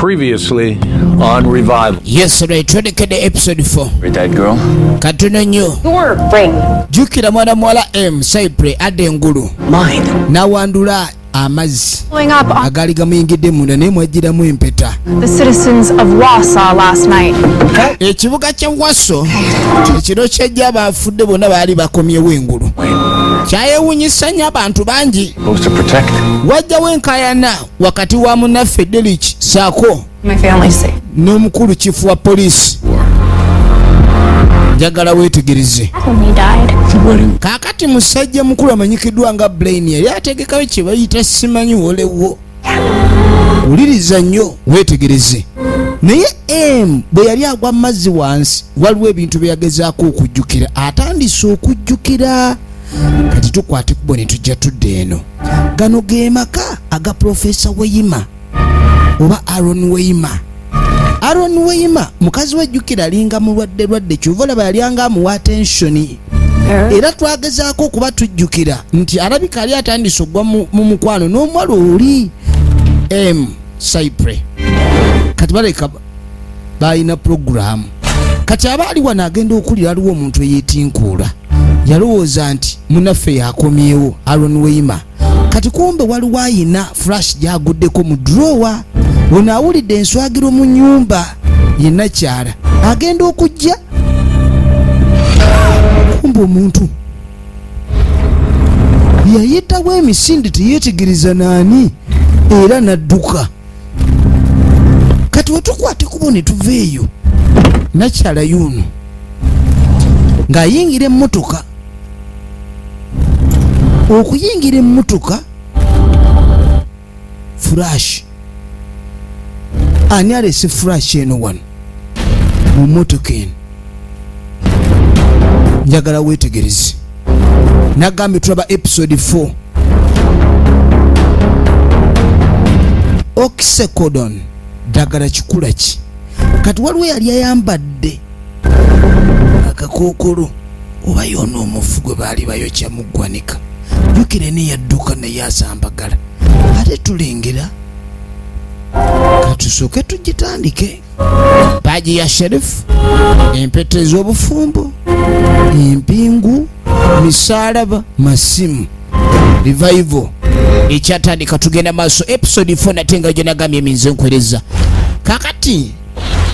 Previously on Revival. Yesterday, the episode 4. You're that girl? Katuna nyo. Your ring. Jukira mwana mwala Cypress adde ngulu. Mine. Nawandula amazzi. Following up on agali gamuyingidde munda naye mwajjiramu empeta. the citizens of Wausau last night. Ekibuga kya Waso ekiro kyajja abafudde bonna baali bakomyewo engulu. Kyayewuunyisa nnyo abantu bangi. Wajjawo enkayana wakati wa munnaffe Derrick saako My family's safe. n'omukulu chifu wa poliisi. Njagala weetegereze. Only died. Kaakati musajja mukulu amanyikiddwa nga Brain yali ategekayo kye bayita simanyi wolewo. Wuliriza nnyo weetegereze. Naye bwe yali agwa mazzi wansi waliwo ebintu bye yagezaako okujjukira. Atandise okujjukira. Kati tukwate kubo ne tujja tudde eno. Gano ge maka aga Professor Weima oba Aaron Weima. Aaron Weima mukazi wajjukira alinga mulwadde kyuva yali anga amuwa attention. Era twagezaako okuba tujjukira nti alabika ali atandise ogwa mu mukwano n'omuwala oli Cypress. Kati baleka balina program. Kati abaali wano agenda okulira aliwo omuntu eyeetinkuula. Yalowooza nti munaffe yakomyewo Aaron Weima. Kati kumbe waliwo ayina flash gyaguddeko mu drawer. Ono awulidde enswagiro mu nnyumba yenna kyala agenda okujja. Kumbe omuntu yayitawo emisinde teyeetegereza naani era nadduka. Kati wetukwate kubo ne tuveeyo nakyala yuno ng'ayingira emmotoka. Okuyingira emmotoka flash ani alese flash eno wano mu mmotoka eno. Njagala weetegereze. Nagambye tulaba episode 4. Oxycodone ddagala kikula ki. Kati waliwo yali ayambadde akakookolo oba yona omufu gwe baali bayokya mu ggwanika. Jukire ne yadduka naye asambagala. Ate tulengera katusooke tugitandike. Baaji ya Sheriff, empeta ez'obufumbo, empingu, misaalaba, masimu. Revival ekyatandika tugenda maaso episode 4 natenga gyo nagambye eminze nkwereza. Kakati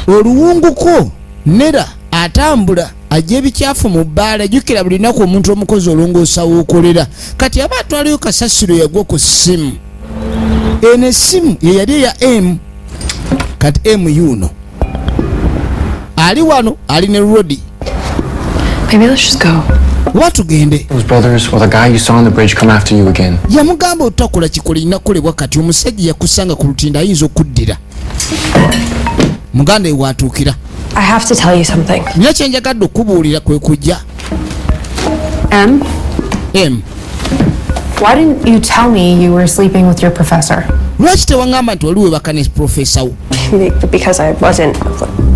oluwunguko nera atambula ajja ebikyafu mu bbaala. Jukira buli lunaku omuntu omukozi olongoosa w'okolera. Kati aba atwalayo kasasiro yagwa ku ssimu. Eno essimu ye yali eya kati yuno ali wano ali ne Rodi. Maybe let's just go. Watugende. Those brothers or the guy you saw on the bridge come after you again. Yamugamba otakola kikola inakolebwa kati omusajja yakusanga ku lutindo ayinza okuddira. Muganda ewaatuukira. I have to tell you something. Nyo kyenjagadde okubuulira kwe kujja. Why didn't you tell me you were sleeping with your professor? Lwaki tewangamba nti wali webaka ne profesa wo? Because I wasn't.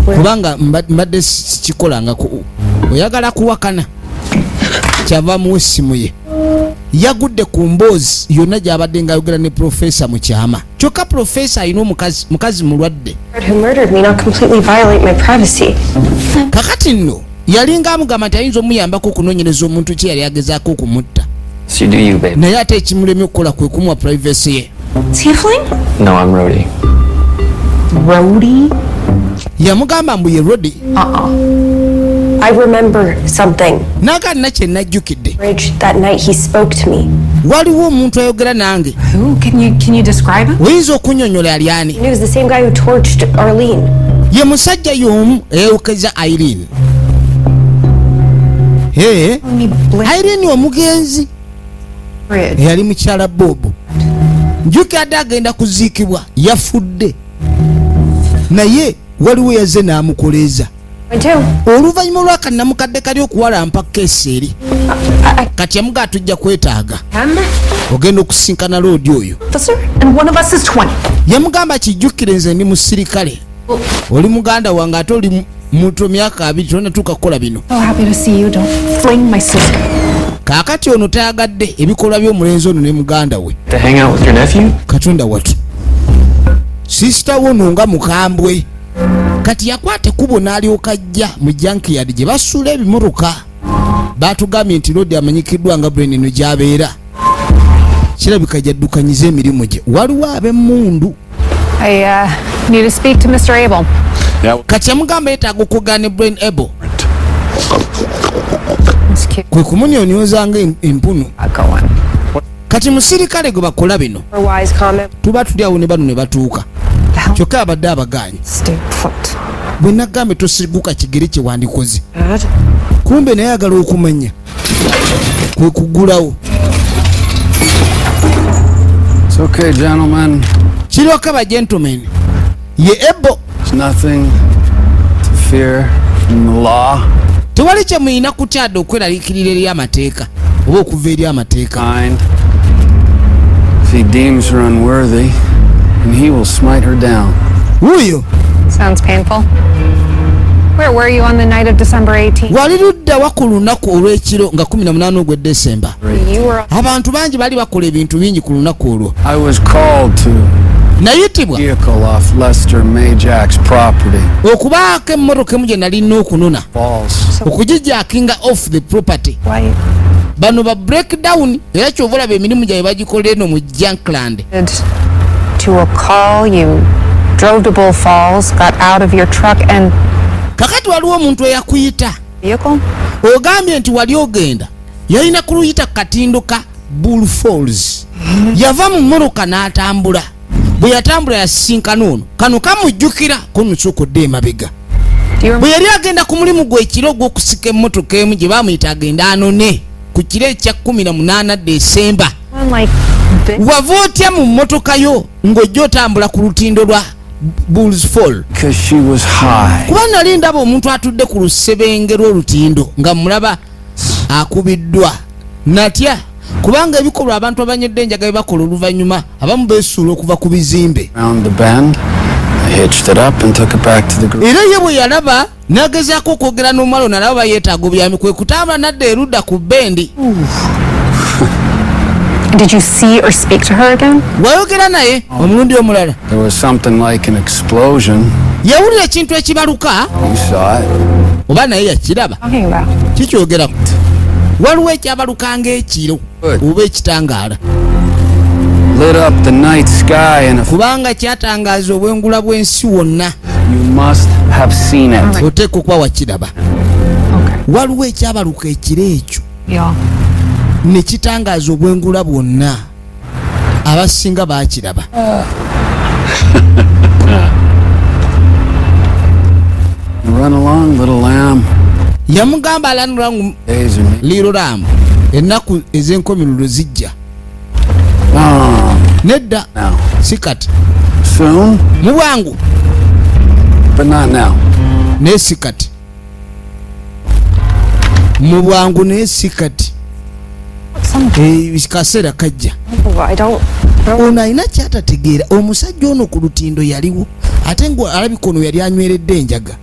Kubanga mbadde sikikolanga oyagala kuwakana. Kyava mu essimu ye. Yagudde ku mboozi yonna gy'abadde ng'ayogera ne profesa mu kyama. Kyokka profesa alina mukazi mulwadde. Who murdered me not completely violate my privacy. Kakati nno yalinga amugamba nti ayinza omuyambako okunoonyereza omuntu kye yali agezaako okumutta. So do you, babe? Naye ate ekimulemye okukola kwe kumuwa privacy ye. Tiefling? No, I'm Rody. Rody? Yamugamba mbu ye Rodi. I remember something. Nagalina kye najjukidde. Bridge, that night he spoke to me. Waliwo omuntu ayogera nange. Who? Can you describe him? Oyinza okunnyonnyola ali ani? He was the same guy who torched Arlene. Ye musajja y'omu eyawukeza Irene. Irene omugenzi eyali mukyala Bobo. Njukadde agenda kuziikibwa yafudde. Naye waliwo yazze n'amukoleza. Oluvannyuma lw'akanamukadde kali okuwalampa keesi eri. Kati yamuga tujja kwetaaga. Ogenda okusinkana loodi oyo. Yamugamba kijjukire nze ndi musirikale. Oli muganda wange ate oli muto myaka 2 tonatuuka kukola bino. Kaakati ono tayagadde ebikolwa by'omulenzi ono ne muganda we. To hang out with your nephew? Katonda watu. sisita wono nga mukambwe kati yakwate kubo n'alyoka ajja mu junkyard gye basuula ebimotoka batugambye nti Lodi amanyikiddwa nga Brain eno gy'abeera kirabika gyaddukanyiza emirimu gye waliwo ab'emmundu. I need to speak to Mr. Abel. Kati yamugamba yeetaaga okugaana Brain Abel It's cute. kwe kumunyonyoza nga empunu. Go on. Kati musirikale gwe bakola bino A wise comment. tuba tuli awo ne bano ne batuuka The hell? kyokka abadde abaganye Stay put. bwe nagambe tosiguka kigere kye wandikoze Dad? kumbe naye ayagala okumanya kwe kugulawo. It's okay, gentlemen. Kiryoka ba gentlemen ye Ebo There's nothing to fear from the law. tewali kye muyina kutyadde okweraliikirira eri amateeka oba okuva eri amateeka. Kind. If he deems her unworthy, then he will smite her down. wuuyo Sounds painful. Where were you on the night of December 18th? wali luddawa ku lunaku olw'ekiro nga 18 ogwe Desemba. You were Abantu bangi bali bakola ebintu bingi ku lunaku olwo. I was called to Nayitibwa vehicle off Lester Majak's property. okubaako emmotoka emu gye nalina okunona Balls. okugijakinga off the property. Why Bano ba breakdown era kyova olaba emirimu gyabwe bagikola eno mu Junkland. did to a call you drove to Bull Falls, got out of your truck and Kakati waliwo omuntu eyakuyita vehicle? ogambye nti wali ogenda yalina kuluyita ku katindo ka Bull Falls yava mu mmoloka n'atambula bwe yatambula yasinkana ono kano kamujjukira konusokodde emabega Do you bwe remember? yali agenda ku mulimu gwe ekiro gw'okusika emmotoka emu gye baamuyita agenda anone ku kiro ekya 18 Desemba Like this? wava otya mu mmotoka yo ng'ojja otambula ku lutindo lwa Bulls Fall Because she was high. kuba nali ndaba omuntu atudde ku lusebenge lw'olutindo nga mulaba akubiddwa natya kubanga ebikolwa abantu abanyedde enjaga bye bakola oluvannyuma abamu beesuula okuva ku bizimbe Round the bend, I hitched it up and took it back to the group. era ye bwe yalaba n'agezaako okwogera n'omwalo nalaba bayeetaaga obyami kwe kutambula nadda erudda ku bendi. Did you see or speak to her again? wayogera naye omulundi omulala There was something like an explosion. yawulira ekintu ekibaluka You saw it. oba naye yakiraba Talking about. kikyogerako waliwo ekyabaluka ng'ekiro oba ekitangaala Lit up the night sky and kubanga kyatangaaza obwengula bw'ensi wonna you must have seen it. oteeka okuba wakiraba. Okay. waliwo ekyabaluka ekiro ekyo Yeah. ne kitangaaza obwengula bwonna abasinga baakiraba. Run along, little lamb. yamugamba alanulamu Days are near. liiro laamu ennaku ez'enkomerero zijja Oh, nedda now. si kati Soon, mu bwangu but not now. naye si kati mu bwangu naye si kati kaseera kajja. Oh, I don't. ono alina kyatategeera omusajja ono ku lutindo yaliwo ate nga alabika ono yali anyweredde enjaga.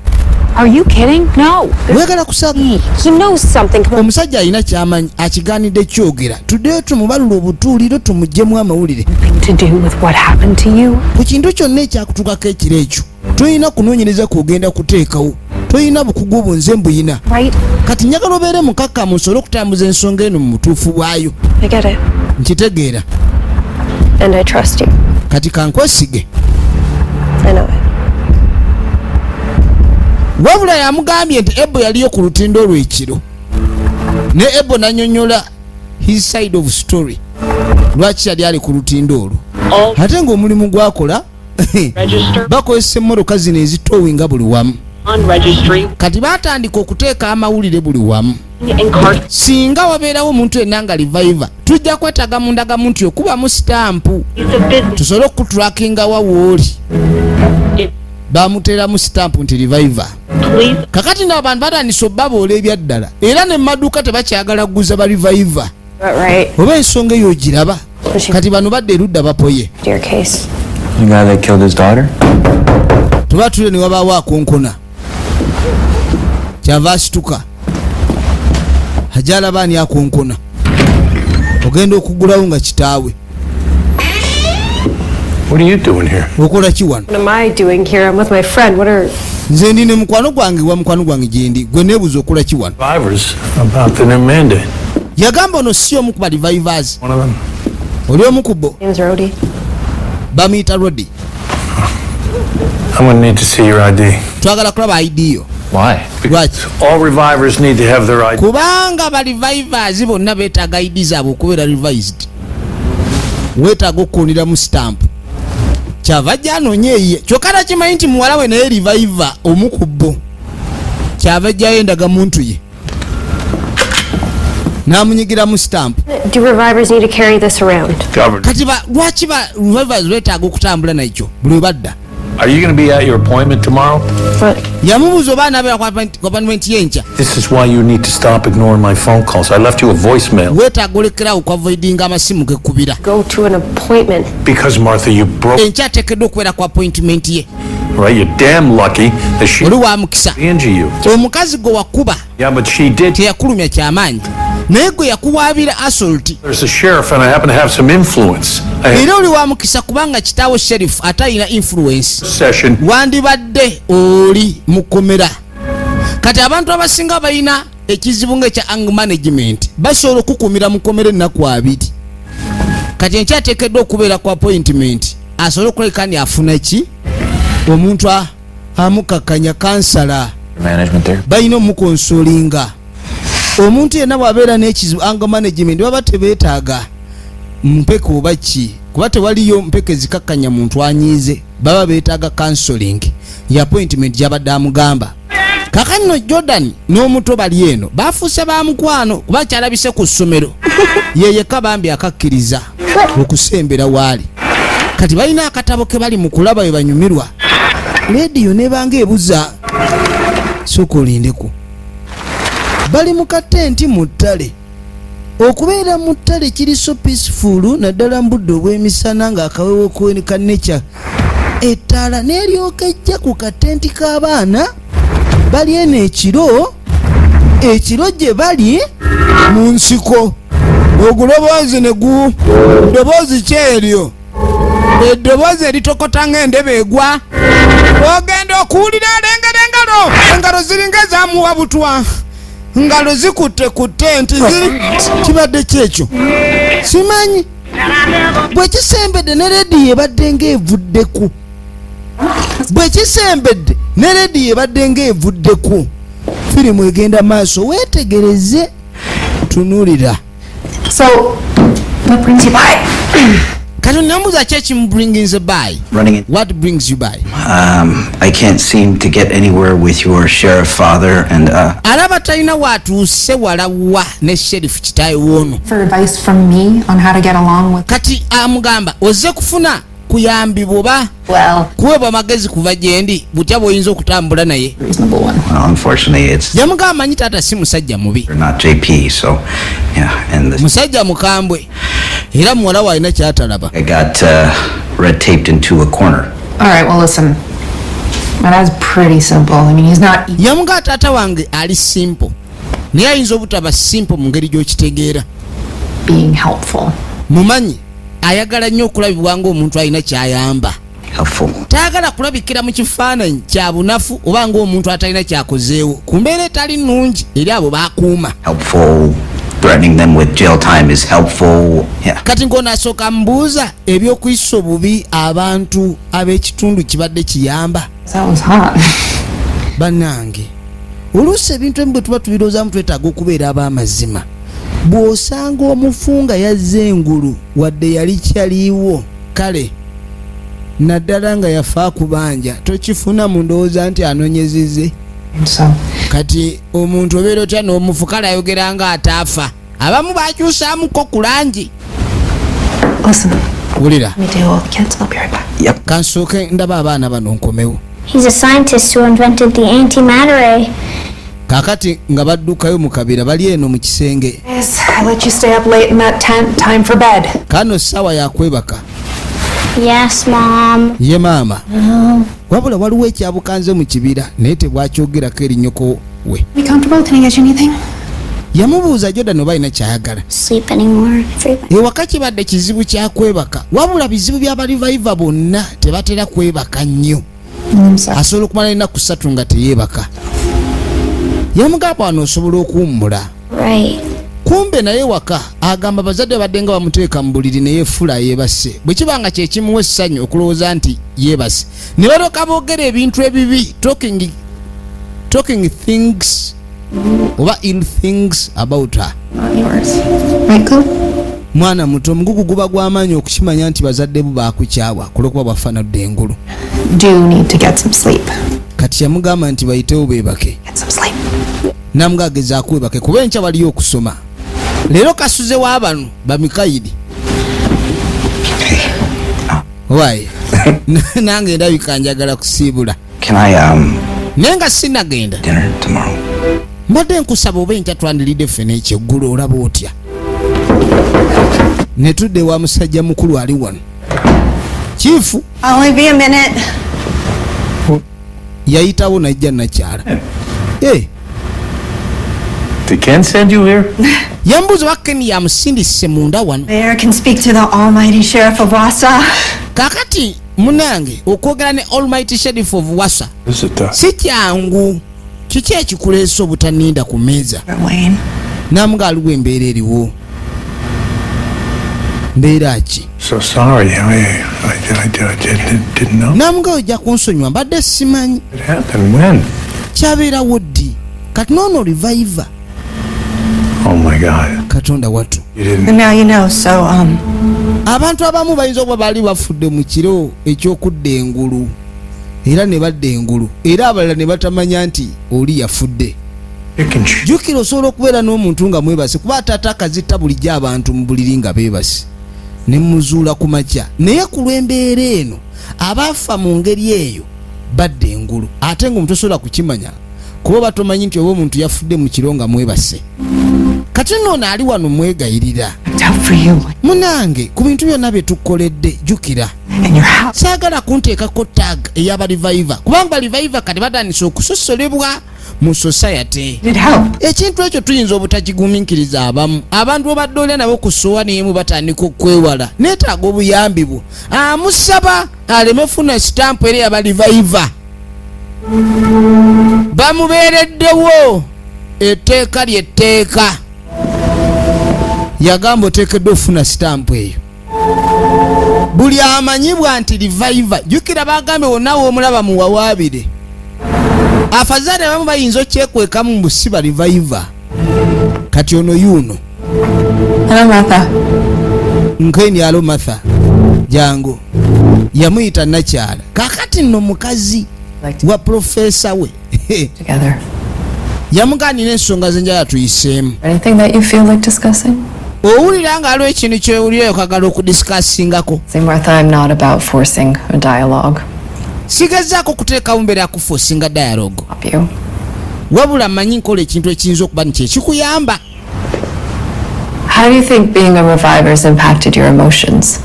Are you kidding? No. wegala kusaaga He knows something. Come on. omusajja alina kyamanyi akigaanidde kyogera tuddeyo tumubalula obutuuliro tumugyemu amawulire To do with what happened to you? ku kintu kyonna ekyakutukako ekiro ekyo toyina kunoonyereza kugenda kuteekawo toyina bukugu obwo nze mbuyina Right? kati njagala obeere mukakkamu osobole okutambuza ensonga eno mu butuufu bwayo. I get it. Nkitegeera And I trust you. kati kankwesige. I know it. wabula yamugambye nti Ebo yaliyo ku lutindo olw'ekiro ne Ebo nanyonyola his side of story lwaki yali ali ku lutindo olwo ate ng'omulimu gwakola bakozesa emmotoka zino ezitowinga buli wamu on registry kati batandika okuteeka amawulire buli wamu in car singa wabeerawo omuntu yenna nga reviva tujja kwetaaga mu ndagamu nti okubamu sitampu is a business. tusobole okutulakinga wawooli bamuteeramu sitampu nti reviva. Please kakati n'abantu batandise obbaboola ebyaddala era ne maduuka tebakyagala kuguza ba reviva Right. oba ensonga eyo ogiraba kati bano badde erudda bapoye Your case. The guy that killed his daughter? tuba tule ne wabaawo akonkona kyava asituka ajala baani akonkona ogenda okugulawo nga kitaawe What are you doing here? okola ki wano? What am I doing here? I'm with my friend. What are... Nze ndi ne mukwano gwange wa mukwano gwange gyendi gwe neebuuza okola ki wano? Survivors about the new mandate. Yagamba ono si omu ku barivivers. One of them. Oli omu ku bo. name's Rhodey. Bamuyita Rodi. I'm gonna need to see your ID. Twagala kulaba ID yo. Why? Lwaki? All revivers need to have their ID. Kubanga barivivers bonna beetaaga ID zaabwe okubeera revised. Weetaaga okkuunira mu stamp. Kyava gy'anoonya eyiye. Kyokka takimanyi nti muwala we naye reviver omu ku bo. Kyava gy'ayo endaga muntu ye. N'amunyigira mu stamp. Do revivers need to carry this around? Governor, Kati lwaki ba revivers beetaaga okutambula nakyo buli we badda? are you gonna be at your appointment tomorrow? But Yamubuuza oba anabeera ku appointment y'enkya. This is why you need to stop ignoring my phone calls. I left you a voicemail. Weetaaga olekerawo kwavoidinga amasimu gekubira. go to an appointment. Because, Martha, you broke. Enkya ateekeddwa okubeera ku appointment ye. Right? You're damn lucky that she Oli wa mukisa. injured you. Omukazi gwe wakuba Yeah, but she did. teyakulumya kyamaanyi. Naye gwe yakuwaabira assault. There's a sheriff, and I happen to have some influence. Era oli wa mukisa kubanga kitaawo sheriff ate alina influence. Session. Wandibadde oli mu kkomera. Kati abantu abasinga balina ekizibu ng'ekya anger management basobola okukuumira mu kkomera ennaku 2. Kati enkya ateekeddwa okubeera ku appointment asobole okulabika ni afuna ki omuntu amukakkanya kansala. Management there. Balina omukonsolinga. Omuntu yenna bw'abeera n'ekizibu anger management baba tebeetaaga mpeke oba ki kuba tewaliyo mpeke zikakkanya muntu anyiize baba beetaaga counseling ya appointment gy'abadde amugamba. Kakati no Jordan n'omuto bali eno baafuuse ba mukwano kuba kyalabise ku ssomero yeyeka bambi akakkiriza okusembera waali. Kati balina akatabo ke bali mu kulaba bwe banyumirwa. Lediyo nebanga ebuza sooka olindeko. Bali mu katenti mu ttale. Okubeera mu ttale kiri so peaceful naddala mu budde obw'emisana ng'akawewo ka nature. Ettaala n'eryoka ejja ku katenti k'abaana bali eno ekiro gye bali mu nsiko. Oguloboozi ne ddoboozi kyeryo eddoboozi eritokota ng'endebe egwa. Ogenda okuwulira alengera engalo ziringa ezaamuwa butwa. Ngalo zikutte ku tenti kibadde kyekyo simanyi bwe kisembedde ne lediyo ebadde ng'evuddeku. Bwe kisembedde ne lediyo ebadde ng'evuddeku. Firimu egenda maaso weetegereze tunuulira. So, what brings you by? Kati nambuza ki ekimubrings by? Running in. What brings you by? I can't seem to get anywhere with your sheriff father and Alaba talina waatuuse walawa ne sheriff kitaawe woono. For advice from me on how to get along with... Kati amugamba ozze kufuna kuyambibwa oba Well, kuweebwa amagezi kuva gyendi butya bw'oyinza okutambula naye. reasonable one. well, unfortunately it's Yamugamba manyi taata si musajja mubi. not JP, so yeah, and Musajja mukambwe era muwala we alina kyatalaba. I got red taped into a corner. All right, well, listen. My dad's pretty simple. I mean, he's not... Yamugamba taata wange ali simple naye ayinza obutaba simple mu ngeri gy'okitegeera. being helpful. Mumanyi ayagala nnyo okulabibwa ng'omuntu alina kyayamba. Helpful. Taagala kulabikira mu kifaananyi kya bunafu oba ng'omuntu atalina kyakozeewo ku mbeera etali nnungi eri abo baakuuma. Helpful. Threatening them with jail time is helpful. Yeah. Kati ng'onaasooka mbuuza eby'okuyisa obubi abantu ab'ekitundu kibadde kiyamba. That was hot. Bannange oluusi ebintu ebimu bwe tuba tubirowoozamu twetaaga okubeera ab'amazima. Bw'osanga omufu nga yazze engulu wadde yali kyaliiwo kale naddala nga yafa kubanja tokifuna mu ndowooza nti anoonyezezze. So, Kati omuntu obeera otya n'omufu kale ayogera nga ataafa. Abamu baakyusaamuko ku langi. listen. Wulira Let me deal with the kids. I'll be right back. kansooke ndaba abaana bano nkomewo. He's a scientist who invented the antimatter ray. Kaakati nga baddukayo mu kabira bali eno mu kisenge. Yes, I let you stay up late in that tent. Time for bed. Kano ssaawa yakwebaka. Yes, Mom. Ye maama. Wabula waliwo ekyabukanze mu kibira naye tebwakyogerako eri nnyoko we. Be comfortable? Can I get you anything? yamubuuza Jordan oba alina kyayagala. Sleep anymore. Everybody. Ewaka kibadde kizibu kya kwebaka wabula bizibu by'abalivayiva bonna tebatera kwebaka nnyo. Asobola okumala ennaku 3 nga teyeebaka. Yamugamba wano osobola okuwummula. Right. Kumbe naye waka agamba bazadde badde nga bamuteeka mu buliri ne yeefula yeebase bwe kibanga kye kimuwa essanyu okulowooza nti yeebase ne balyoka boogera ebintu ebibi talking things oba ill things about her. Mwana muto omugugu guba gw'amaanyi okukimanya nti bazadde bo baakukyawa kulwokuba bwafaanadde engulu. Do need to get some sleep. Kati yamugamba nti bayitewo beebake. Get some sleep. Namuga agezaako webake kuba enkya waliyo okusoma. Leero kasuze w'abano bamikayidi. Why? Nange ndabika njagala kusiibula. Can I, Naye nga sinnagenda. dinner tomorrow? Mbadde nkusaba oba enkya twandiridde ffene ekyeggulu olaba otya. Ne tudde wa musajja mukulu ali wano. Chifu. Only be a minute. Yayitawo najja nakyala. Hey. Did Ken send you here? Yambuuza wa Ken yamusindise munda wano. Mayor can speak to the almighty sheriff of Wassa. Kakati munange okwogera ne Almighty Sheriff of Wassa si kyangu. Kiki ekikuleesa obutaninda ku mmeeza? Wayne. Namuga aliwo embeera eriwo. Mbeera ki? So sorry. I didn't know. Namuga ojja kunsonyiwa mbadde simanyi. It happened when? Kyabeerawo ddi? Kati noono reviver. Oh my God. Katonda wattu. You didn't. And now you know, so, Abantu abamu bayinza okuba baali bafudde mu kiro eky'okudda engulu era ne badda engulu era abalala ne batamanya nti oli yafudde. Jjukira osobola okubeera n'omuntu nga mwebase kuba ataata akazitta bulijjo abantu mu buliri nga beebase ne muzuula ku makya naye ku lw'embeera eno abaafa mu ngeri eyo badda engulu ate ng'omuntu osobola kukimanya kuba batomanyi nti oba omuntu yafudde mu kiro nga mwebase. Kati noono ali wano mwegayirira. Munange ku bintu byonna bye tukoledde jjukira. Saagala kunteekako tag ey'abalivayiva kubanga balivayiva kati batandise okusosolebwa mu society. Ekintu ekyo tuyinza obutakigumiikiriza abamu. Abantu obadde olya nabo ku ssowaani emu batandika okwewala neetaaga obuyambi bwo. Amusaba aleme funa sitampu eri abalivayiva. Bamubeereddewo etteeka ly'etteeka. Yagamba oteekeddwa ofuna sitampu eyo. Buli amanyibwa nti reviver jjukira bagambye wonna w'omulaba muwawaabire. Afazaale abamu bayinza okyekwekamu mu busiba reviver. Kati ono yuno. Hello, Martha. Nkeni alo Martha. Jangu. Yamuyita nakyala. Kakati nno mukazi wa profesa we. Together. Yamuganira ensonga zenjala tuyiseemu. Anything that you feel like discussing? Owulira nga aliwo ekintu kyewulira okagala okudiscussingako. Say, Martha, I'm not about forcing a dialogue. Sigezaako kuteekawo mbeera ya kuforcinga dialogue. Help you. Wabula mmanyi nkola ekintu ekiyinza okuba nti ekikuyamba. How do you think being a reviver's impacted your emotions?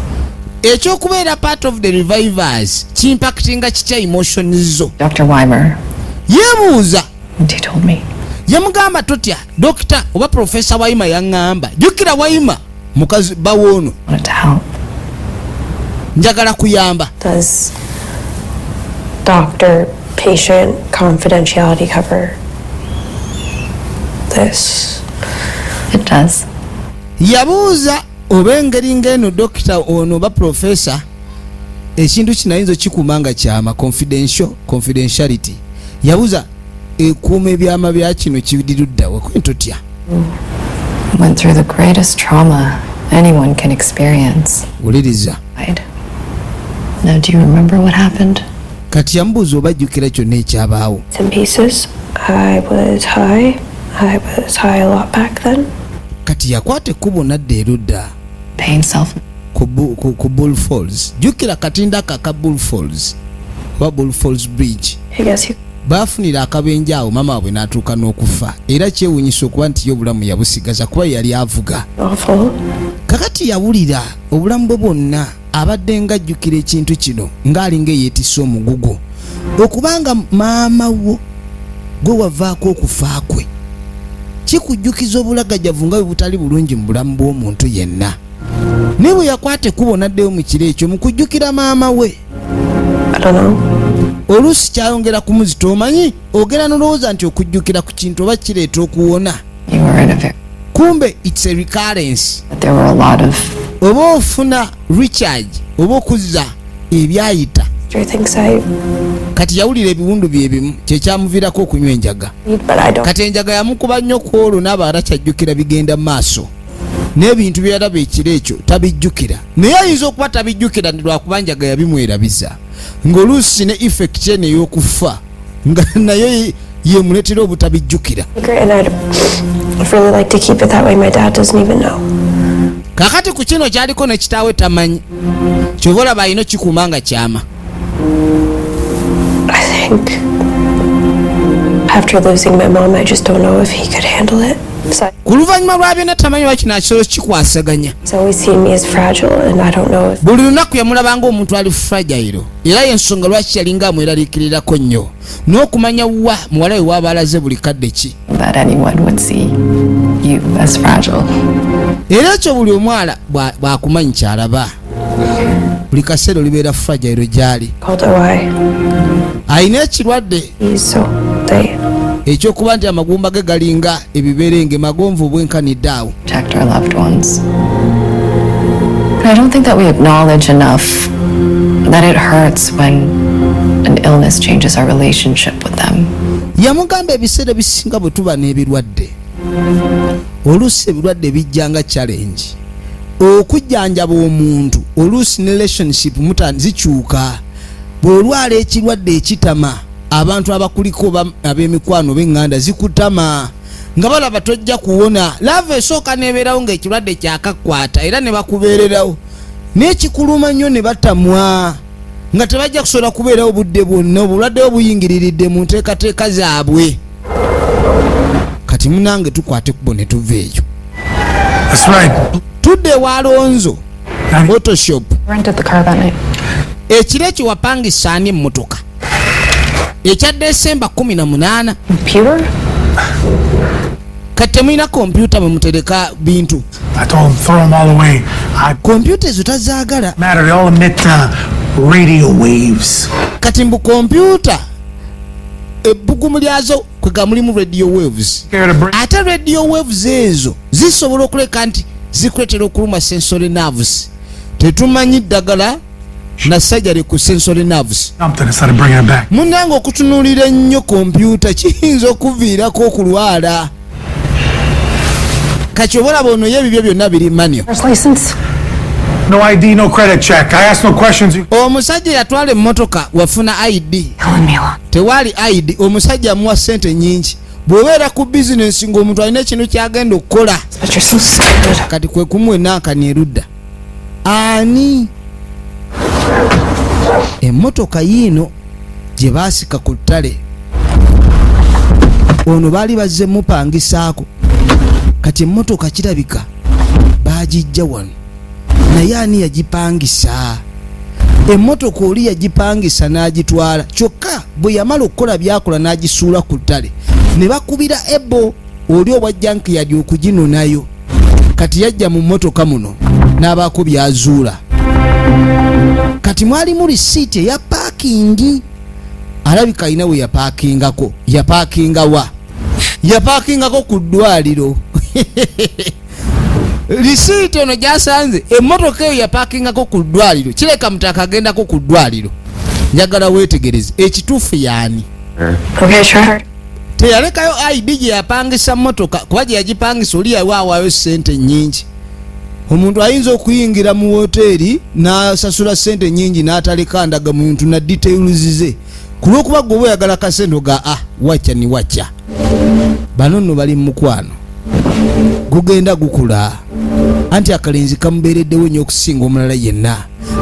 Ekyokubeera part of the revivers kimpactinga kitya emotions zo. Dr. Weimer. Yeebuuza. And he told me. Yamugamba totya dokita oba profesa Waima yaŋŋamba jjukira Waima mukazi bawoono. Wanted to help. Njagala kuyamba. Does doctor-patient confidentiality cover this? It does. Yabuuza oba engeri ng'eno dokita ono oba profesa ekintu kinayinza kikumanga kyama confidentiality. Yabuuza ekuuma ebyama bya kino kibiriruddawe kwentotya. Went through the greatest trauma anyone can experience. Wuliriza. Now, do you remember what happened? Kati yamubuuza oba ajjukira kyonna ekyabaawo. In pieces. I was high a lot back then. Kati yakwata ekkubo nadda erudda. Pain self. Ku Bull Falls. Jjukira katinda ka Bull Falls oba Bull Falls Bridge. I guess you Baafunira akabenje awo maama waabwe n'atuuka n'okufa era kyewuunyisa okuba nti ye obulamu yabusigaza kuba yali avuga. awful. Kakati yawulira obulamu bwe bwonna abadde ng'ajjukira ekintu kino ng'alinga eyeetisse omugugu okubanga maama wo gwe wavaako okufa kwe kikujjukiza obulagajavu nga bwe butali bulungi mu bulamu bw'omuntu yenna. Ne bwe yakwata ekkubo n'addeyo mu kiro ekyo mu kujjukira maama we. I don't know. Oluusi kyayongera kumuzita omanyi ogera nolowooza nti okujjukira ku kintu oba kireeta okuwona. You were in a very... Kumbe it's a recurrence. But there were a lot of... Oba ofuna recharge oba okuzza ebyayita. Things I Kati yawulira ebiwundu bye bimu kyekyamuviirako okunywa enjaga. need, but I don't. Kati enjaga yamukuba nnyo ku olwo n'abaala kyajjukira bigenda maaso. N'ebintu bye yalaba ekiro ekyo tabijjukira. Naye ayinza okuba tabijjukira lwakuba njaga yabimwerabiza. Ng'oluusi ne effect eno ey'okufa nga nayo yemuleetera obutabijjukira. And I'd really like to keep it that way. My dad doesn't even know. Kakati ku kino kyaliko ne kitaawe tamanyi. Ky'oba olaba alina kikuuma nga kyama. I think after losing my mom, I just don't know if he could handle it. So Ku luvannyuma lwa byonna tamanyi lwa kino akisobola kikwasaganya. he's always seen me as fragile, and I don't know if Buli lunaku yamulabanga omuntu ali fragile era y'ensonga lwaki yalinga amweraliikirirako nnyo n'okumanya wa muwala we waaba alaze buli kadde ki. that anyone would see you as fragile. Era ekyo buli omwala bw'akumanyi kyalaba. Buli kaseera olibeera fragile gy'ali. called OI. Alina ekirwadde So they ekyokuba nti amagumba ge galinga ebiberenge magonvu obwenkanidde awo. Protect our loved ones. But I don't think that we acknowledge enough that it hurts when an illness changes our relationship with them. Yamugamba ebiseera bisinga bwe tuba n'ebirwadde. Oluusi ebirwadde bijjanga challenge. Okujjanjaba omuntu oluusi ne relationship mutani zikyuka. Bw'olwala ekirwadde ekitama abantu abakuliko ab'emikwano b'eŋŋanda zikutama nga balaba tojja kuwona. Lava esooka neebeerawo ng'ekirwadde kyakakwata era ne bakubeererawo n'ekikuluma nnyo ne batamwa nga tebajja kusobola kubeerawo budde bwonna obulwadde buyingiriridde mu nteekateeka zaabwe. Kati munange tukwate kubo ne tuva eyo. That's right. Tudde ewa Alonzo Photoshop. Rented the car that night. Ekiro ekyo wapangisa ani emmotoka ekya Desemba 18. Computer? Kati temulina kompyuta mwe mutereka bintu. I told him throw them all away. Kompyuta ezo tazaagala. Matter, they all emit radio waves. Kati mbu kompyuta ebbugumu lyazo kwega mulimu radio waves. Ate radio waves ezo zisobola okuleka nti zikuletera okuluma sensory nerves. Tetumanyi ddagala na surgery ku sensory nerves. Something instead of bringing it back. Munange okutunuulira ennyo kompyuta kiyinza okuviirako okulwala. Kati oba olaba ono y'ebibyo byonna biri manual. First license? No ID, no credit check. I asked no questions. Omusajja yatwala emmotoka wafuna ID. Tewaali ID. Omusajja amuwa ssente nnyingi. Bw'obeera ku bizinensi ng'omuntu alina ekintu kyagenda okukola. but you're so stupid. Kati kwe kumuwa enankani erudda. Ani? Emmotoka yiino gye baasika ku ttale. Ono baali bazze mupangisaako. Kati emmotoka kirabika baagijja wano. Naye ani yagipangisa? Emmotoka oli yagipangisa n'agitwala. Kyokka bwe yamala okukola byakola n'agisuula ku ttale. Ne bakubira ebo oli obwa jankiyadi okuginonayo. Kati yajja mu mmotoka muno n'abaako byazuula. Kati mwalimu risiiti eya paakingi. Alabika alina we yapaakingako. Yapaakinga wa? Yapaakingako ku ddwaliro. Risiiti ono gyasanze emmotoka eyo yapaakingako ku ddwaliro. Kireka mutaka agendako ku ddwaliro. Njagala weetegereze ekituufu yaani. Okay, sure. Teyalekayo ID gye yapangisa mmotoka kuba gye yagipangisa oli yawaawayo ssente nnyingi. Omuntu ayinza okuyingira mu woteeri n'asasula ssente nnyingi n'ataleka ndaga muntu na details ze. Ku lw'okuba gwe oba oyagala kasente ga wacca ni wacca. Bano nno bali mu mukwano. Gugenda gukula. Anti akalenzi kamubeereddewo nnyo okusinga omulala yenna.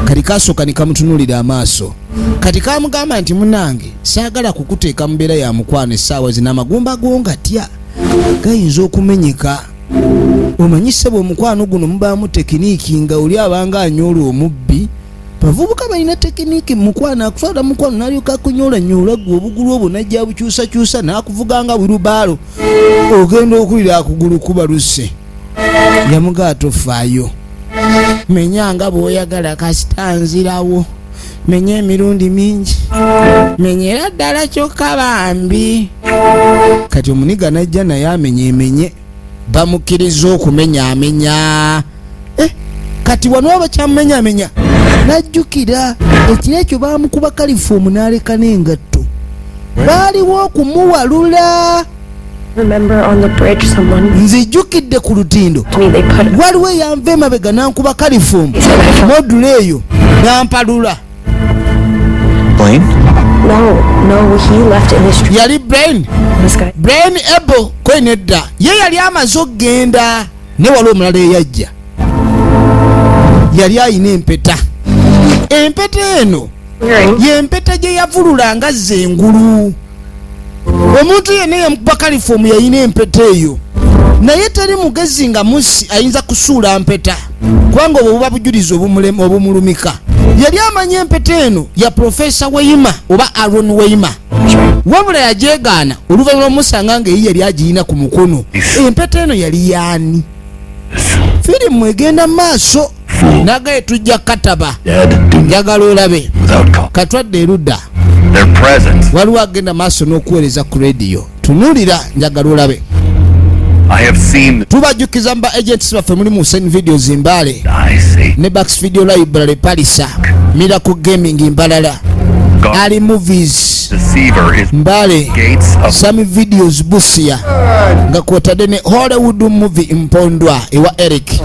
Kati kasooka ne kamutunuulira amaaso. Kati kamugamba nti munange saagala kukuteeka mu mbeera ya mukwano essaawa zino amagumba go ngatya gayinza okumenyeka. Omanyise bwe omukwano guno mubaamu tekiniiki nga oli abanga anyoolwa omubbi bavubuka balina tekiniki mukwana akutwala mukwano n'alyoka akunyoolanyola gwe obugulu obwo najja bukyusakyusa n'akuvuganga wirubaalo ogenda okulira akugulu kuba lusse yamugaa tofaayo menyanga bw'oyagala kasita nzirawo menya emirundi mingi menyera ddala kyokka bambi kati omuniga najja naye amenyeemenye bamukkiriza okumenyaamenya kati wano abakyamumenyaamenya najjukira ekiro ekyo baamukuba kalifoomu n'aleka n'engatto baaliwo okumuwalula nzijjukidde ku lutindo waliwo eyanva emabega nankuba kalifoomu modula eyo nampalula yali brain able kwenedda ye yali amaze okgenda ne wali omulala eyajja yali ayina empeta eno yempeta gye yavulula nga zengulu omuntu yenna yamukuba kalifoomu yayina empeta eyo naye teri mugezi nga musi ayinza kusuula mpeta kubanga obwo buba bujulizi obumulumika yali amanya empeta eno ya Profesa Weima oba Aaron Weima wabula yajegaana oluvannyuma omusanga nga eyi yali agiyina ku mukono empeta eno yali yaani firimu egenda maaso nagaye tujja kataba njagala olabe katwadde erudda waliwo agenda maaso n'okuweereza ku rediyo tunulira njagala olabe tubajjukiza mba agents baffe mulimu Hussein Videos Mbale ne Bax Video Library Palisa Miracle Gaming Mbalala Ali Movies Mbale Sami Videos Busia nga kwotadde ne Hollywood Movie Mpondwa ewa Eric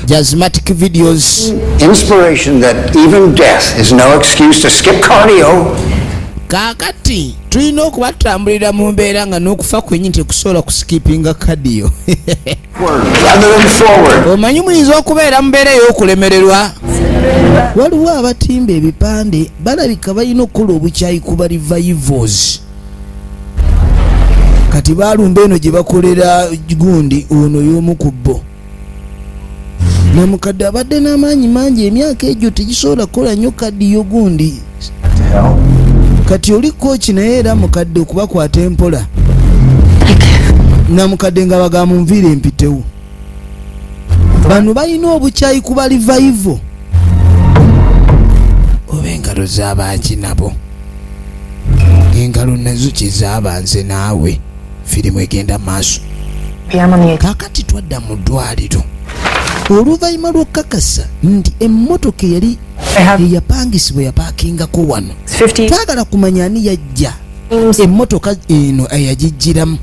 Jazzmatic Videos inspiration that even death is no excuse to skip cardio. Kakati tulina okuba tutambulira mu mbeera nga n'okufa kwennyini tekusobola kusikipinga kadiyo omanyi muyinza okubeera mu mbeera ey'okulemererwa waliwo abatimba ebipande balabika balina okukola obukyayi ku ba revivals kati baalumba eno gye bakolera gundi ono y'omu ku bo namukadde abadde n'amaanyi mangi emyaka egyo tegisobola kukola nnyo kadiyo gundi kati oli kooki naye era mukadde okubakwata empola namukadde nga bagamba munviire empitewo bano balina obukyayi ku ba revival oba engalo z'abanki nabo engalo nazo kizaabanze naawe firimu egenda maaso kakati twadda mu ddwaliro oluvannyuma lw'okukakasa nti emmotoka yali eyapangisibwa yapakingako wano twagala kumanya ani yajja emmotoka eno eyagijjiramu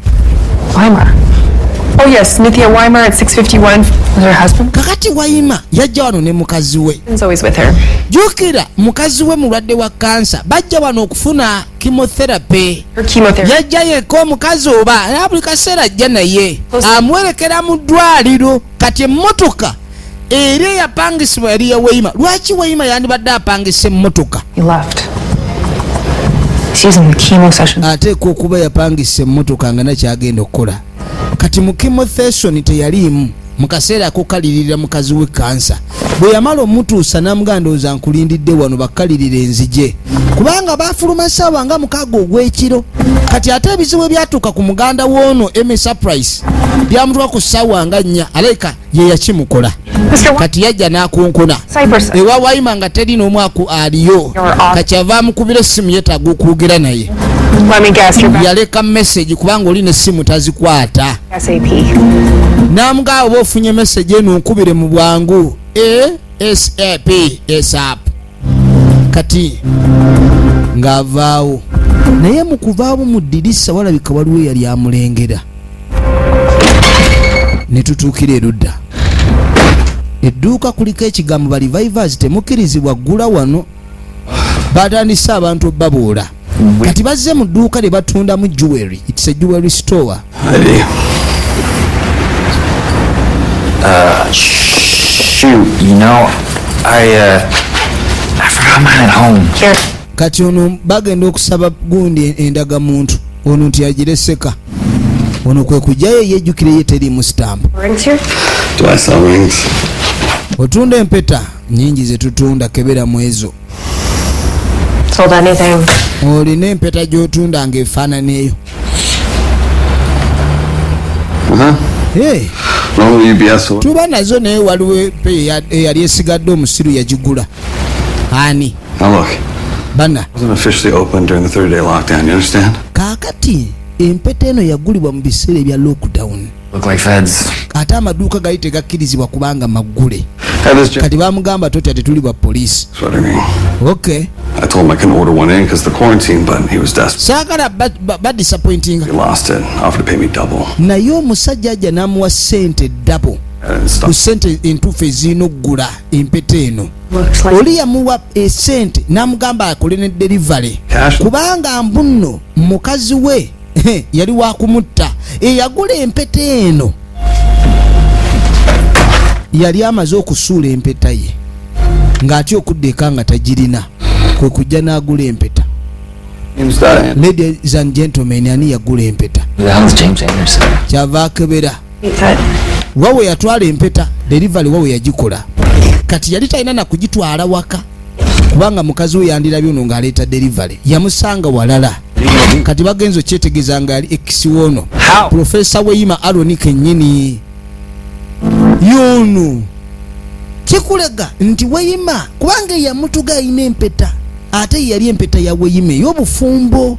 Oh yes, Nithya Weimer at 651 with her husband. Kakati Waima yajja wano ne mukazi we. He's always with her. Jukira mukazi we mulwadde wa kansa bajja wano okufuna chemotherapy. Her chemotherapy. Yajja yeko mukazi oba na buli kaseera ajja naye amwerekera mu ddwaliro kati emmotoka era yapangisibwa yali ya Waima. Lwaki Waima yandibadde apangisa emmotoka? He left. She's using the chemo session. Ate ko kuba yapangisa emmotoka nga nakyagenda okukola. Kati mu chemotherapy teyalimu mukaseera akukalirira mukazi we kansa bwe yamala omutuusa namugandooza nkulindidde wano bakalirira enzije kubanga bafuluma ssaawa nga mukaaga ogw'ekiro kati ate ebizibu byatuuka ku muganda w'ono Surprise byamutwa ku ssaawa nga 4 aleka ye yakimukola kati yajja n'akunkuna ewa Waima nga teri n'omwaku aliyo kati ava amukubira essimu yeetaaga okwogera naye yaleka message kubanga oli n'essimu tazikwata namugamba oba ofunye message eno nkubire mu bwangu ASAP kati ng'avaawo naye mu kuvaawo mu ddirisa walabika waliwo yali amulengera ne tutuukira erudda edduuka kuliko ekigambo ba revivals temukkirizibwa ggula wano batandise abantu obbaboola kati bazze mu dduuka lye batundamu jewelry. It's a jewelry store. Shoot, you know, I forgot mine at home. Here. Kati ono bagenda okusaba gundi endaga muntu ono nti agireseka ono kwe kujjayo yejjukire ye teri mu stamp. Rings here? Do I sell rings? otunda empeta nyingi zetutunda kebera mwezo. Sold anything? Olina empeta gyotunda ng'efaanana eyo. Hey. Tuba nazo naye waliwo eyali esigadde omusiru yagigula. Ani? Bana. Kaakati empeta eno yagulibwa mu biseera ebya lockdown. Ate amaduuka gali tegakkirizibwa kubanga maggule. Kati bamugamba totya tetuli bwa poliisi. Okay. I told him I couldn't order one in because the quarantine, but he was desperate. Saagala bad disappointing. He lost it, offered to pay me double. Naye omusajja ajja n'amuwa ssente double. Ku ssente entuufu ezirina okugula empeta eno. Oli yamuwa essente n'amugamba akole ne delivery. Kubanga mbuno mukazi we yali wa kumutta. Eyagula empeta eno yali amaze okusuula empeta ye ng'atya okuddeeka nga tagirina. Kwe kujja n'agula empeta. Ladies and gentlemen, ani yagula empeta? Kyava akebera. Wawe yatwala empeta, delivery wawe yagikola. Kati yali talina na kugitwala waka kubanga mukazi we yandirabye ono ng'aleeta delivery. Yamusanga walala. Kati bagenzo kyetegeeza nga yali ekisiwono. Profesa Weyima Aroni kennyini. Yono kikulega nti Weyima kubanga yamutuga ayina empeta ate yali empeta ya Weyima ey'obufumbo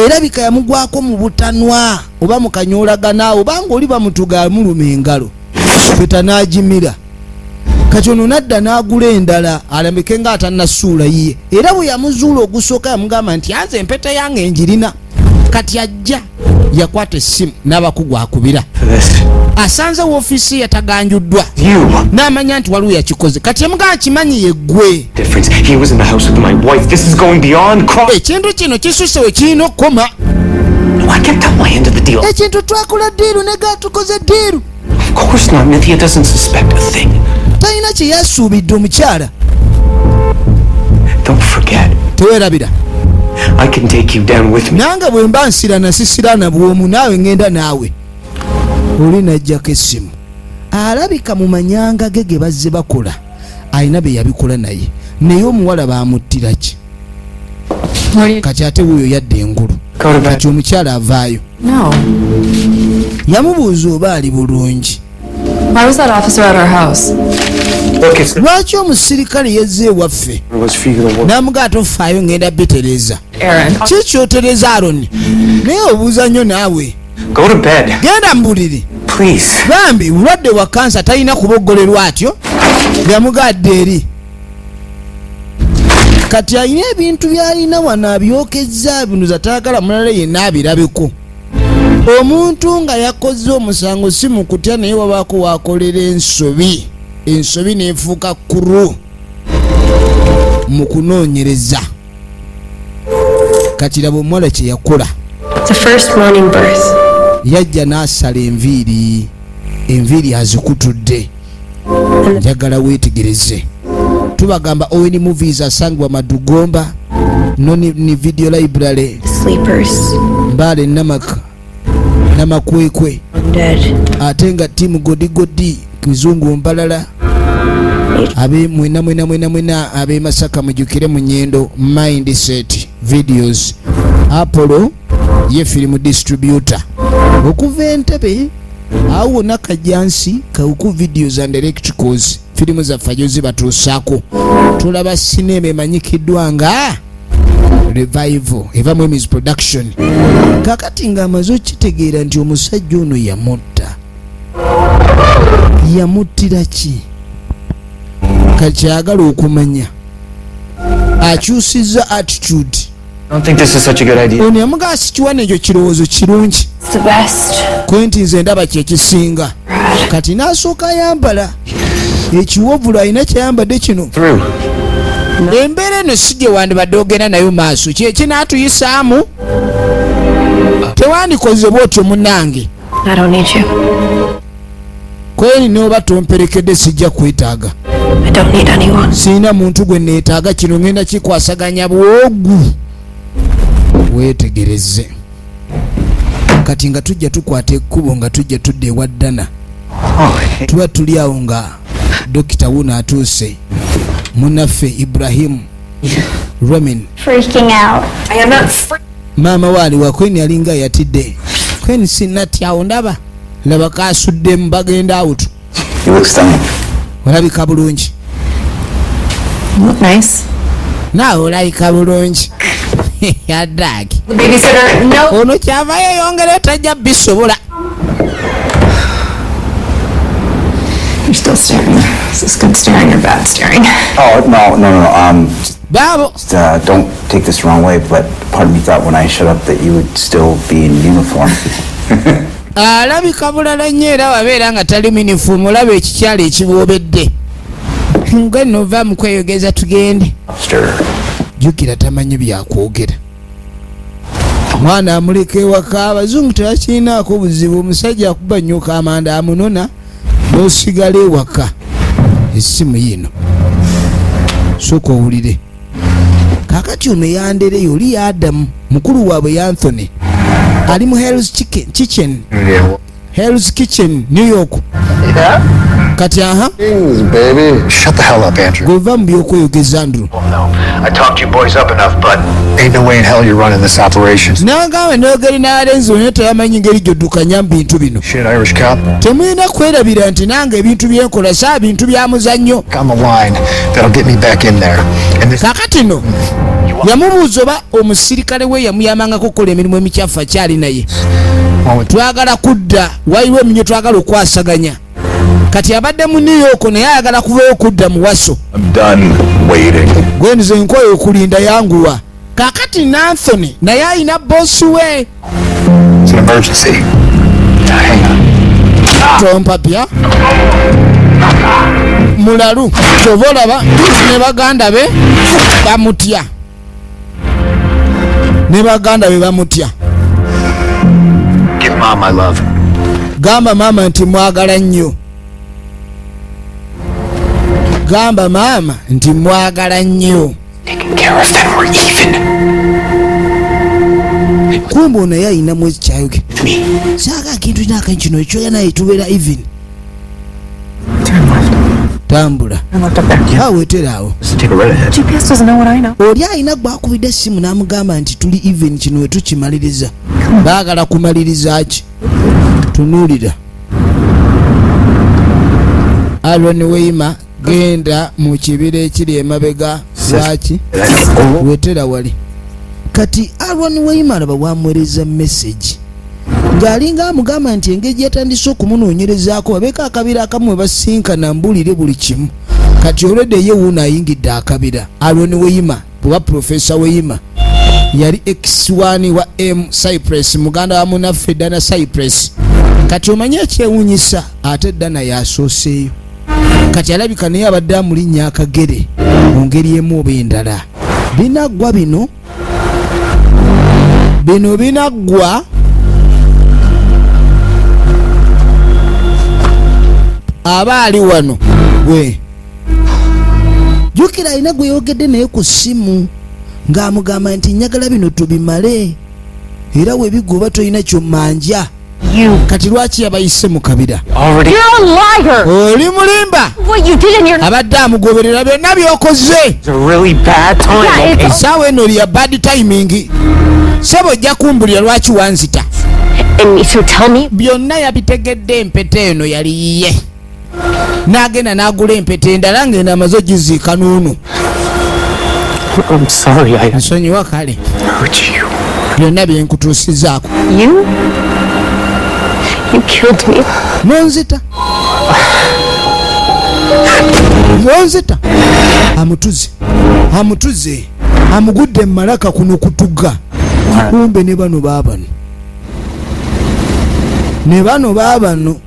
erabika yamugwako mu butanwa oba mukanyolagana obanga oli bamutuga amuluma engalo empeta n'agimira. Kati ono nadda n'agula endala alambike nga atannasuula yiye era bwe yamuzuula ogusooka yamugamba nti anze empeta yange njirina. Kati ajja yakwata essimu n'abakugu akubira. Asanze woofiisi yataganjuddwa n'amanya nti waliwo yakikoze. Kati yamugamba kimanyi yeggwe. Ekintu kino kisusse we kirina okukoma. Ekintu twakola ddiiru ne gatukoze ddiiru. Talina kye yasuubidde omukyala. Teweerabira. Nange bwe mba nsirana sisirana bw'omu naawe ngenda naawe. Oli najjako essimu. Alabika mu manyanga ge bazze bakola. Alina be yabikola naye. Naye omuwala bamuttira ki? Kati ate wuuyo yadde engulu. Kati omukyala avaayo. Yamubuuza oba ali bulungi. Why was that officer at our house? Lwaki omusirikale yezze ewaffe n'amugaa tofaayo ngenda bitereeza? Ki kyotereza Aroni? Naye obuuza nnyo naawe. Genda mbuliri. Bambi mulwadde wa kansa talina kuboggolerwa atyo. Yamugadde eri. Kati alina ebintu by'alina wano abyokezza binuza taagala mulala yenna abirabeko. Omuntu nga yakoze omusango si mu kutya naye wabaako waakolera ensobi. Ensobi neefuuka kuru mu kunoonyereza. Kati laba omuwala kye yakola. Yajja n'asala enviiri. Enviiri azikutudde. Njagala weetegereze. Tubagamba Owen Movies asangibwa Madugomba. Noni Video Library. Mbale Namaka. Namakwekwe. Ate nga timu Godigodi Kizungu Mbalala. Abe mwena abe Masaka mujukire mu Nyendo Mindset Videos. Apollo ye film distributor. Okuva Entebbe awo nakajansi kauku Videos and Electricals. Filimu zaffe jo zibatuusaako. Tulaba sinema emanyikiddwa nga Revival eva Mwemis Production. Kakati nga amaze okitegeera nti omusajja ono yamutta. Yamuttira ki? Kakyagala okumanya. Akyusizza attitude. Ono yamugaa sikiwana ekyo kirowoozo kirungi. Kwenti nze ndaba kyekisinga. Kati n'asooka ayambala. Ekiwovulu alina kyayambadde kino. Embeera eno si gye wandibadde ogenda nayo maaso. Kinaatuyisaamu. Tewandikoze bw'otyo munnange. Kweri n'oba tomperekedde sijja kwetaaga. Sirina muntu gwe neetaaga kino ngenda kikwasaganya bwogu. Weetegereze. Kati nga tujja tukwata ekkubo nga tujja tudda ewa Ddana. Tuba tuli awo nga dokita wuno atuuse munaffe Ibrahim Ramin. Freaking out. I am not free. Maama waali wa Queen yalinga yatidde. Queen sinatyawo ndaba laba kaasuddemu bagenda out. You look stunning. Olabika bulungi. You look nice. Naawe olabika bulungi. Yaddaaki. The babysitter, no. Ono kyavayo yongere tajja bisobola. You're still staring. Is this good staring or bad staring? Oh, no. Baabo. Don't take this the wrong way, but part of me thought when I showed up that you would still be in uniform. Alabika bulala nnyo era wabeera nga tali minifumu olaba ekikyalo ekiboobedde. Ngeno va mu kweyogeza tugende. Jjukira tamanyi byakwogera. Omwana amuleka ewaka abazungu tebakirinaako buzibu. Omusajja akuba nnyo amanda amunona n'osigala ewaka. Essimu yino sooka owulire. Kaakati ono yandereyo oli Adamu mukulu waabwe Anthony ali mu Hell's Kitchen New York. Kati Baby. Shut the hell up, Andrew. Gova mu by'okweyogeza Andrew. I talked you boys up enough, but ain't no way in hell you're running this operation. Nangawe n'ogeri n'alenzi onye teyamanyi ngeri gy'oddukanya mu bintu bino. Shit, Irish cop. Temulina kwerabira nti nange ebintu byenkola saa bintu bya muzannyo. On the line that'll get me back in there. And this Kaakati no yamubuuza oba omusirikale we yamuyambangako okukola emirimu emikyafu akyali naye. Twagala kudda waliwo eminyo twagala okwasaganya. Kati abadde mu New York naye ayagala kuvayo kudda mu Waso. I'm done waiting. Gwe nze nkoye okulinda yanguwa. Kaakati Anthony naye ayina bossi we. It's an emergency. Hang on. Trompapya mulalu kyova olaba ne baganda be bamutya. Ne baganda be bamutya. Give Mom my love. Gamba maama nti mwagala nnyo. Gamba maama nti mwagala nnyo. Taking care of them, we're even. Kumbe ono ye ayina mwezi kyayoge. Saaga kintu kinaka kino ekyo naye tubeera even. Tambula. Weeterawo. GPS doesn't know what I know. Oli ayina gwakubidde essimu n'amugamba nti tuli even kino we tukimaliriza. Baagala kumaliriza ki? Tunuulira. Aaron Weima genda mu kibira ekiri emabega lwaki weetera wali. Kati Aaron Weima alaba wamwereza message ng'alinga amugamba nti engeri yatandise okumunoonyerezaako babeeko akabira akamu we basinkana mbulire buli kimu. Kati olwedde ye wuuno ayingidde akabira. Aaron Weima bwa Professor Weima yali X1 wa M Cypress muganda wa munaffe Dana Cypress. Kati omanye ekyewuunyisa ate Dana yasooseeyo. Kati alabika naye abadde amulinnya akagere mu ngeri emu oba endala. Binaggwa bino binaggwa aba ali wano gwe. Jjukira alina gwe yogedde naye ku ssimu ng'amugamba nti njagala bino tubimale era webigoba tolina kyomanja. Kati lwaki yabayise mu kabira? Oli mulimba. Abadde amugoberera byonna by'okoze. Essaawa eno oli ya bad timing. Sebo ojja kumbulira lwaki wanzita. Byonna yabitegedde. Empete eno yali yiye. N'agenda n'agula empete endala ng'enda amaze ogiziika n'onu. I'm sorry, nsonyiwa kale. Byonna bye nkutuusizaako. You killed me. Nonzita. Amutuze. Amugudde malaka kuno kutuga. Kumbe ne bano baabano.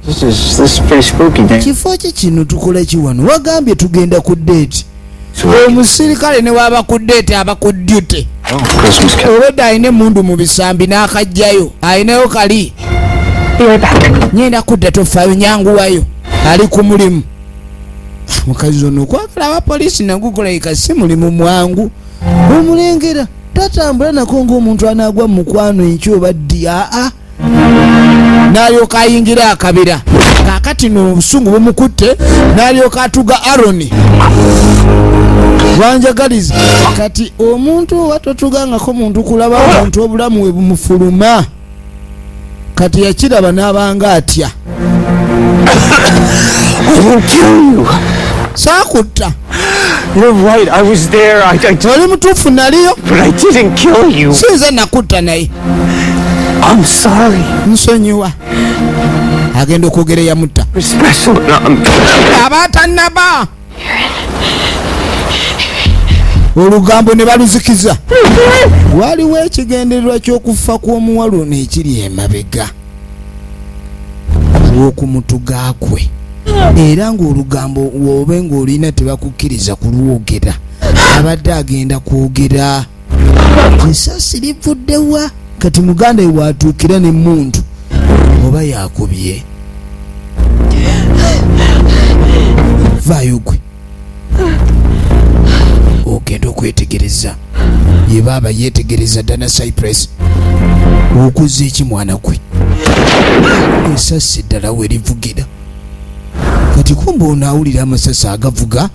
This is pretty spooky, man. Kifo kye kino tukola ki wano? Wagambye tugenda ku date. Omusirikale ne waba ku date aba ku duty. Olwedde ayina emundu mu bisambi n'akajjayo. Ayinayo kali. Nyenda kudda tofaayo nyanguwayo. Ali ku mulimu. Mukazi ono okwagala abapoliisi nagukolayika si mulimu mwangu. Omulengera tatambula nako ng'omuntu anaagwa mu mukwano enkyo oba ddi. n'alyoka ayingira akabira. Kaakati no obusungu bumukutte n'alyoka atuga Aroni. Wanjagaliza kati omuntu watotugangako muntu kulaba omuntu obulamu we bumufuluma. Kati yakiraba n'abanga atya. Saakutta. You're right, I was there. Oli mutuufu naliyo. But I didn't kill you. Sinze nakutta naye. I'm sorry. Nsonyiwa. Agenda okwogera yamutta. Special. Abatanaba. Olugambo ne baluzikiza. Waliwo ekigendererwa ky'okufa kw'omuwala ono ekiri emabega w'okumutuga kwe. Era ng'olugambo wobe ng'olina tebakukkiriza kulwogera. Abadde agenda kwogera. Essasi livuddewa. Kati muganda we watuukira n'emmundu oba yakubye. Vaayo gwe. Ogenda okwetegereza. Ye baaba yeetegereza Dana Cypress. Okuza eki mwana gwe. Essasi ddala we livugira. Kati kumbe onaawulira amasasi agavuga.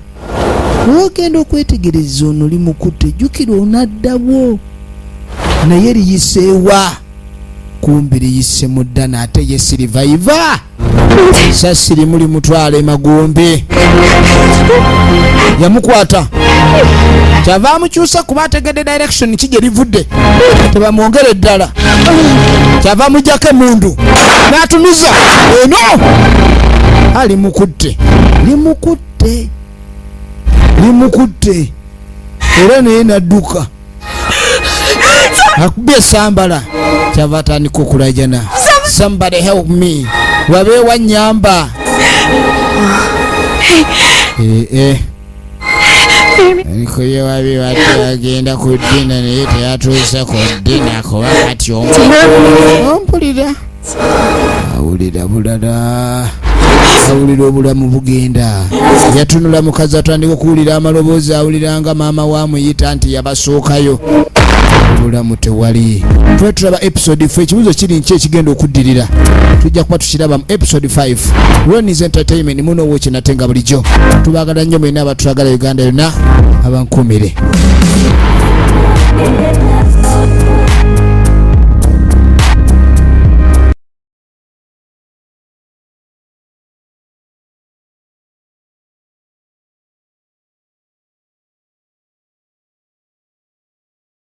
Ogenda okwetegereza ono limukutte. Jjukira onaddawo. Naye liyiseewa. Kumbe liyise mu Dana ate ye Survivor. Essasi limu limutwala emagombe. Yamukwata. Kyava amukyusa kuba ategedde direction ki gye livudde. Tebamwongere ddala. Kyava amuggyako emundu. N'atumiza. Eno. Alimukutte. Limukutte. Limukutte. Era naye nadduka. Akubye esambala. Kyava atandika okulajana. Somebody help me. Wabeewa nnyamba. Ariko ye wabi wate agenda ku ddina naye teyatuusa ku ddina kuba kati ompulira. Awulira bulala. Awulira obulamu bugenda. Yatunula mukazi atandika okuwulira amaloboozi awulira nga maama wamuyita nti yabasookayo. Obulamu tewali. Twe tulaba episode 4 ekibuzo kiri nki ekigenda okuddirira. Tujja kuba tukiraba mu episode 5. Ronnie's Entertainment muno woche natenga bulijjo. Tubagala nnyo mwena abatulagala Uganda yonna abankumire.